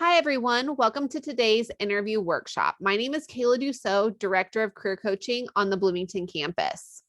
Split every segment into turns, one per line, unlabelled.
Hi, everyone. Welcome to today's interview workshop. My name is Kayla Dussault, Director of Career Coaching on the Bloomington campus.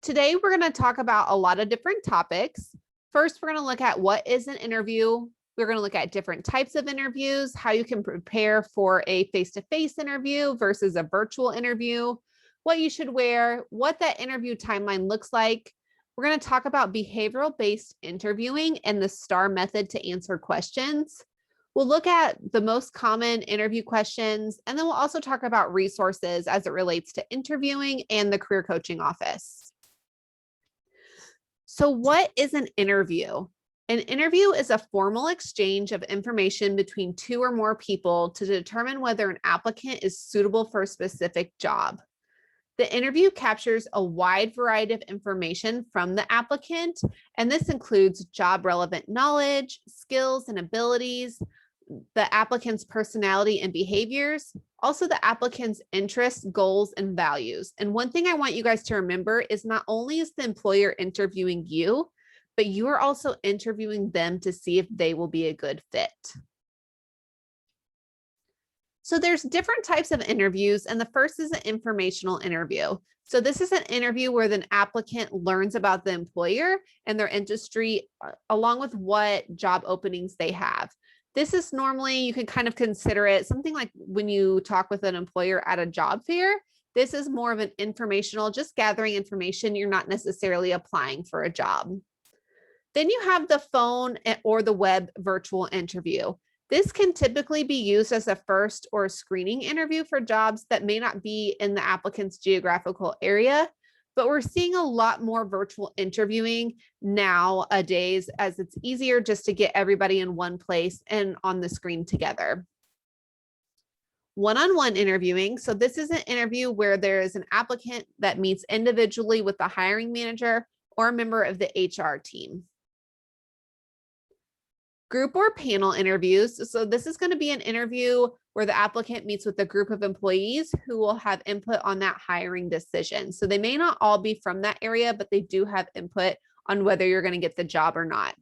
Today, we're going to talk about a lot of different topics. First, we're going to look at what is an interview. We're going to look at different types of interviews, how you can prepare for a face-to-face interview versus a virtual interview, what you should wear, what that interview timeline looks like. We're going to talk about behavioral-based interviewing and the STAR method to answer questions. We'll look at the most common interview questions, and then we'll also talk about resources as it relates to interviewing and the career coaching office. So what is an interview? An interview is a formal exchange of information between two or more people to determine whether an applicant is suitable for a specific job. The interview captures a wide variety of information from the applicant, and this includes job relevant knowledge, skills and abilities, the applicant's personality and behaviors, also the applicant's interests, goals, and values. And one thing I want you guys to remember is not only is the employer interviewing you, but you are also interviewing them to see if they will be a good fit. So there's different types of interviews, and the first is an informational interview. So this is an interview where the applicant learns about the employer and their industry, along with what job openings they have. This is normally, you can kind of consider it something like when you talk with an employer at a job fair. This is more of an informational, just gathering information. You're not necessarily applying for a job. Then you have the phone or the web virtual interview. This can typically be used as a first or a screening interview for jobs that may not be in the applicant's geographical area, but we're seeing a lot more virtual interviewing nowadays as it's easier just to get everybody in one place and on the screen together. One-on-one interviewing. So this is an interview where there is an applicant that meets individually with the hiring manager or a member of the HR team. Group or panel interviews. So this is going to be an interview where the applicant meets with a group of employees who will have input on that hiring decision. So they may not all be from that area, but they do have input on whether you're going to get the job or not.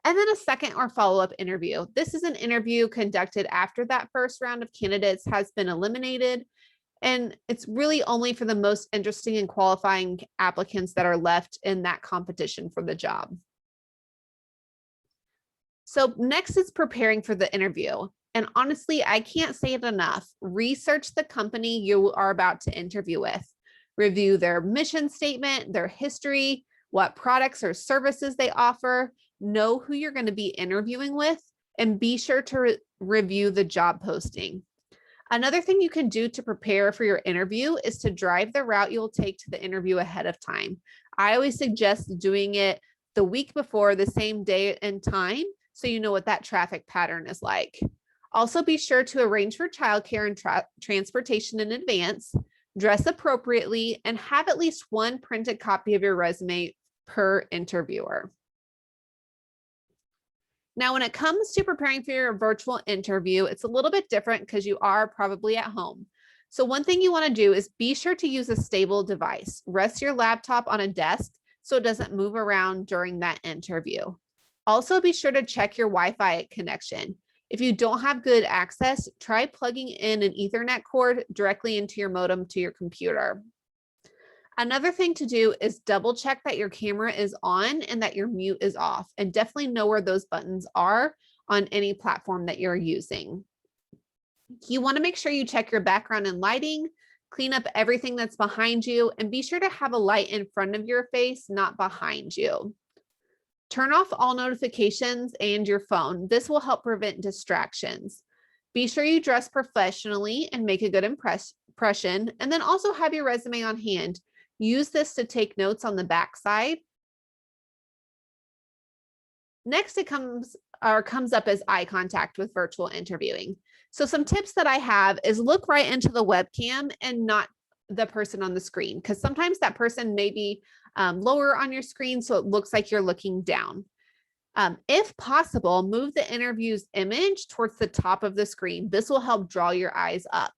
And then a second or follow-up interview. This is an interview conducted after that first round of candidates has been eliminated. And it's really only for the most interesting and qualifying applicants that are left in that competition for the job. So next is preparing for the interview. And honestly, I can't say it enough. Research the company you are about to interview with. Review their mission statement, their history, what products or services they offer, know who you're going to be interviewing with, and be sure to review the job posting. Another thing you can do to prepare for your interview is to drive the route you'll take to the interview ahead of time. I always suggest doing it the week before, the same day and time, so you know what that traffic pattern is like. Also, be sure to arrange for childcare and transportation in advance, dress appropriately, and have at least one printed copy of your resume per interviewer. Now, when it comes to preparing for your virtual interview, it's a little bit different because you are probably at home. So one thing you want to do is be sure to use a stable device. Rest your laptop on a desk so it doesn't move around during that interview. Also, be sure to check your Wi-Fi connection. If you don't have good access, try plugging in an Ethernet cord directly into your modem to your computer. Another thing to do is double check that your camera is on and that your mute is off, and definitely know where those buttons are on any platform that you're using. You want to make sure you check your background and lighting, clean up everything that's behind you, and be sure to have a light in front of your face, not behind you. Turn off all notifications and your phone. This will help prevent distractions. Be sure you dress professionally and make a good impression, and then also have your resume on hand. Use this to take notes on the back side. Next, it comes up as eye contact with virtual interviewing. So some tips that I have is look right into the webcam and not the person on the screen, because sometimes that person may be lower on your screen, so it looks like you're looking down. If possible, move the interview's image towards the top of the screen. This will help draw your eyes up.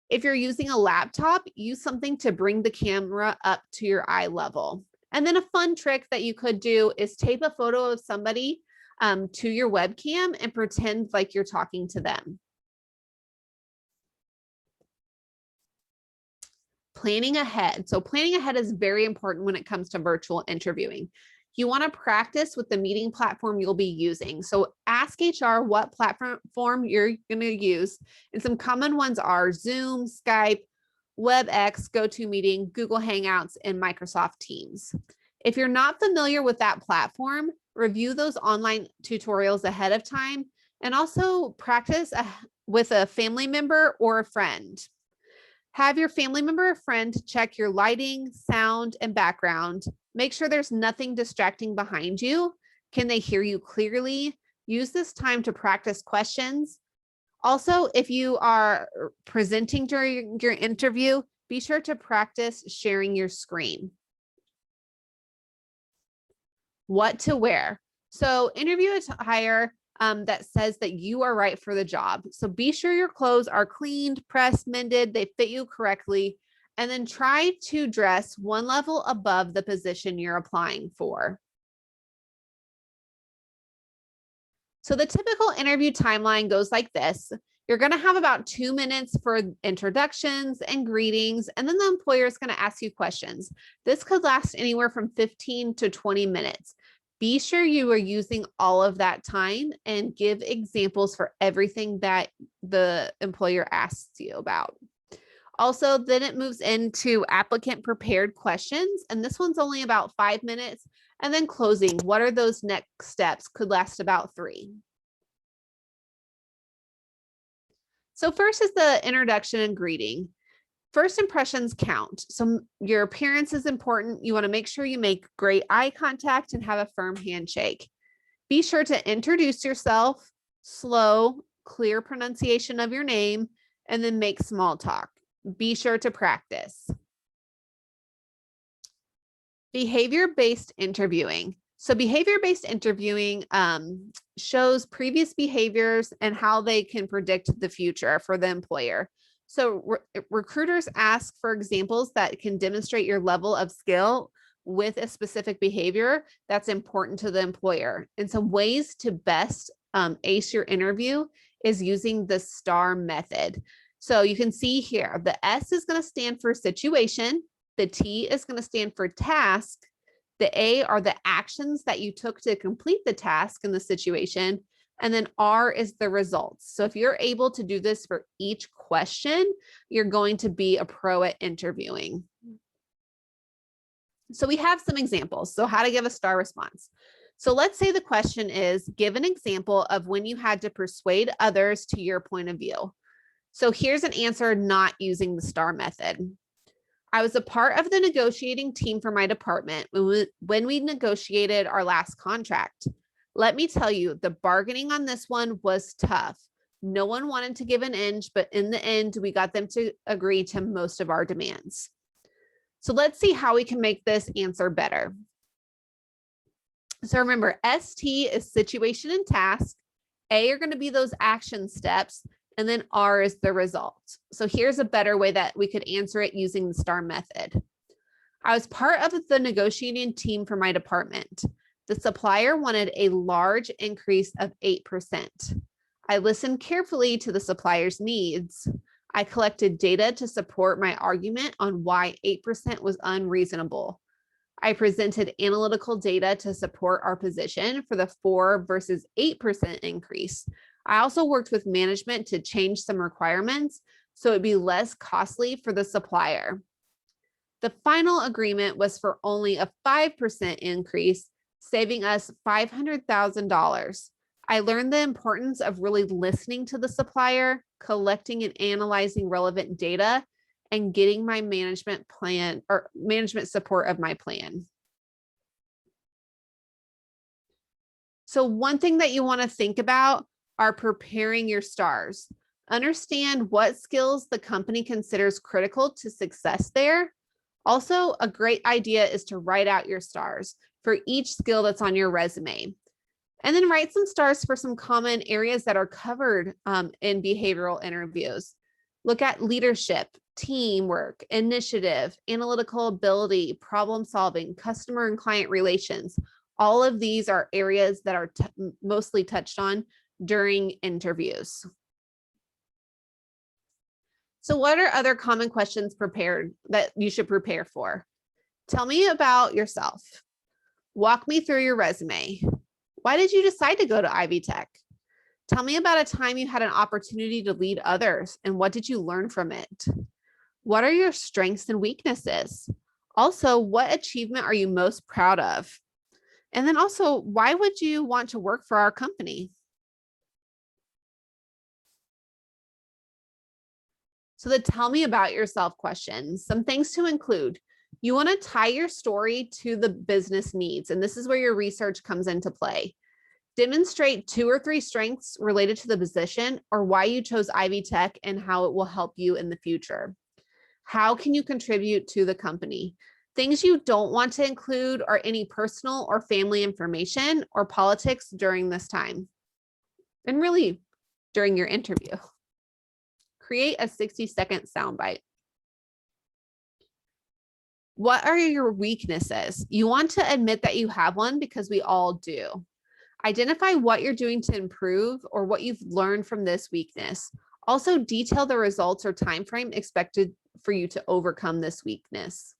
If you're using a laptop, use something to bring the camera up to your eye level. And then a fun trick that you could do is tape a photo of somebody to your webcam and pretend like you're talking to them. Planning ahead. So planning ahead is very important when it comes to virtual interviewing. You want to practice with the meeting platform you'll be using. So ask HR what platform you're going to use. And some common ones are Zoom, Skype, WebEx, GoToMeeting, Google Hangouts, and Microsoft Teams. If you're not familiar with that platform, review those online tutorials ahead of time and also practice with a family member or a friend. Have your family member or friend check your lighting, sound, and background. Make sure there's nothing distracting behind you. Can they hear you clearly? Use this time to practice questions. Also, if you are presenting during your interview, be sure to practice sharing your screen. What to wear. So interview attire that says that you are right for the job. So be sure your clothes are cleaned, pressed, mended, they fit you correctly, and then try to dress one level above the position you're applying for. So the typical interview timeline goes like this. You're going to have about 2 minutes for introductions and greetings, and then the employer is going to ask you questions. This could last anywhere from 15 to 20 minutes. Be sure you are using all of that time and give examples for everything that the employer asks you about. Also, then it moves into applicant prepared questions, and this one's only about 5 minutes. And then closing, what are those next steps? Could last about 3. So first is the introduction and greeting. First impressions count. So your appearance is important. You want to make sure you make great eye contact and have a firm handshake. Be sure to introduce yourself, slow, clear pronunciation of your name, and then make small talk. Be sure to practice. Behavior-based interviewing. So behavior-based interviewing shows previous behaviors and how they can predict the future for the employer. So recruiters ask for examples that can demonstrate your level of skill with a specific behavior that's important to the employer. And some ways to best ace your interview is using the STAR method. So you can see here, the S is going to stand for situation. The T is going to stand for task. The A are the actions that you took to complete the task in the situation. And then R is the results. So if you're able to do this for each question, you're going to be a pro at interviewing. So we have some examples. So how to give a STAR response. So let's say the question is, give an example of when you had to persuade others to your point of view. So here's an answer not using the STAR method. I was a part of the negotiating team for my department when we negotiated our last contract. Let me tell you, the bargaining on this one was tough. No one wanted to give an inch, but in the end, we got them to agree to most of our demands. So let's see how we can make this answer better. So remember, ST is situation and task. A are going to be those action steps, and then R is the result. So here's a better way that we could answer it using the STAR method. I was part of the negotiating team for my department. The supplier wanted a large increase of 8%. I listened carefully to the supplier's needs. I collected data to support my argument on why 8% was unreasonable. I presented analytical data to support our position for the 4 versus 8% increase. I also worked with management to change some requirements so it'd be less costly for the supplier. The final agreement was for only a 5% increase, saving us $500,000. I learned the importance of really listening to the supplier, collecting and analyzing relevant data, and getting my management plan or management support of my plan. So one thing that you want to think about are preparing your stars. Understand what skills the company considers critical to success there. Also, a great idea is to write out your stars for each skill that's on your resume. And then write some stars for some common areas that are covered in behavioral interviews. Look at leadership, teamwork, initiative, analytical ability, problem solving, customer and client relations. All of these are areas that are mostly touched on during interviews. So what are other common questions that you should prepare for? Tell me about yourself. Walk me through your resume. Why did you decide to go to Ivy Tech? Tell me about a time you had an opportunity to lead others and what did you learn from it? What are your strengths and weaknesses? Also, what achievement are you most proud of? And then also, why would you want to work for our company? So the tell me about yourself questions, some things to include. You want to tie your story to the business needs, and this is where your research comes into play. Demonstrate 2 or 3 strengths related to the position or why you chose Ivy Tech and how it will help you in the future. How can you contribute to the company? Things you don't want to include are any personal or family information or politics during this time. And really during your interview. Create a 60-second soundbite. What are your weaknesses? You want to admit that you have one because we all do. Identify what you're doing to improve or what you've learned from this weakness. Also detail the results or time frame expected for you to overcome this weakness.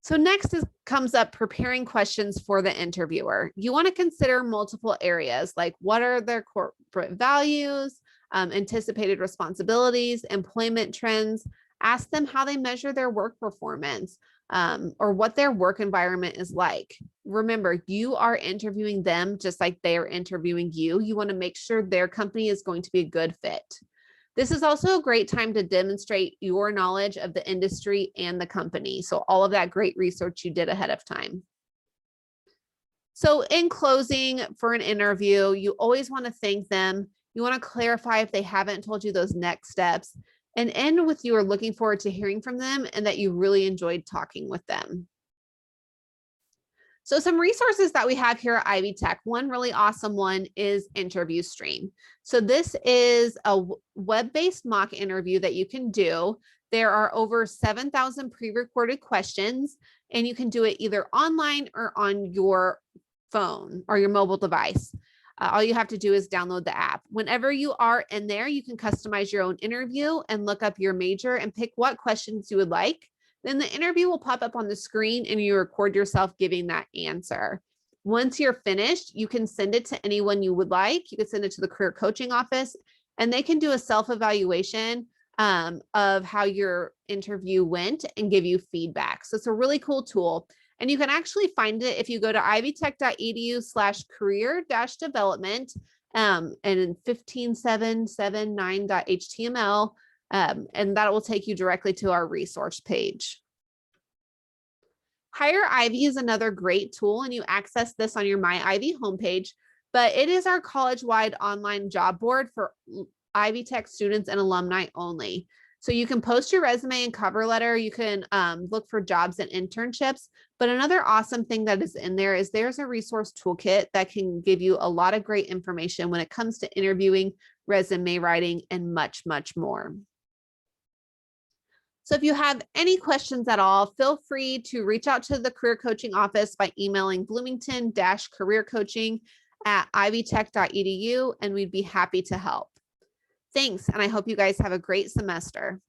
So next comes up preparing questions for the interviewer. You want to consider multiple areas like what are their corporate values, anticipated responsibilities, employment trends. Ask them how they measure their work performance or what their work environment is like. Remember, you are interviewing them just like they are interviewing you. You want to make sure their company is going to be a good fit. This is also a great time to demonstrate your knowledge of the industry and the company. So all of that great research you did ahead of time. So in closing for an interview, you always want to thank them. You want to clarify if they haven't told you those next steps and end with you are looking forward to hearing from them and that you really enjoyed talking with them. So some resources that we have here at Ivy Tech, one really awesome one is Interview Stream. So this is a web-based mock interview that you can do. There are over 7,000 pre-recorded questions, and you can do it either online or on your phone or your mobile device. All you have to do is download the app. Whenever you are in there, you can customize your own interview and look up your major and pick what questions you would like. Then the interview will pop up on the screen and you record yourself giving that answer. Once you're finished, you can send it to anyone you would like. You can send it to the career coaching office and they can do a self-evaluation of how your interview went and give you feedback. So it's a really cool tool. And you can actually find it if you go to ivytech.edu/career-development and in 15779.html. And that will take you directly to our resource page. Hire Ivy is another great tool, and you access this on your My Ivy homepage, but it is our college-wide online job board for Ivy Tech students and alumni only. So you can post your resume and cover letter. You can look for jobs and internships. But another awesome thing that is in there is there's a resource toolkit that can give you a lot of great information when it comes to interviewing, resume writing, and much, much more. So if you have any questions at all, feel free to reach out to the career coaching office by emailing bloomington-careercoaching@ivytech.edu, and we'd be happy to help. Thanks, and I hope you guys have a great semester.